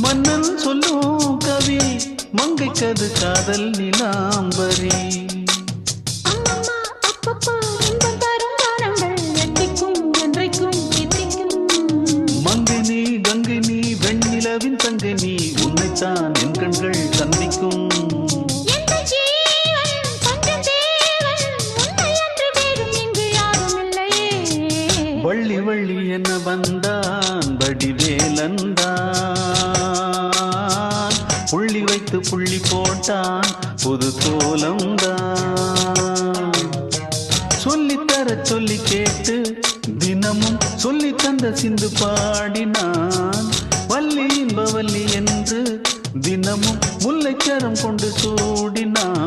மன்னன் சொல்லும் கவி மங்கைக்கது காதல் நிலாம்பரி மங்கினி கங்கினி வெண்ணிலவின் தங்கினி உன்னைத்தான் என் கண்கள் சந்திக்கும் வள்ளி வள்ளி என்ன வந்தான் வடிவேலந்தான் புள்ளி வைத்து புள்ளி போட்டான் புது கோலம்தான் சொல்லித்தர சொல்லி கேட்டு தினமும் சொல்லி தந்த சிந்து பாடினான் வள்ளி இன்பவல்லி என்று தினமும் முல்லைச்சரம் கொண்டு சூடினான்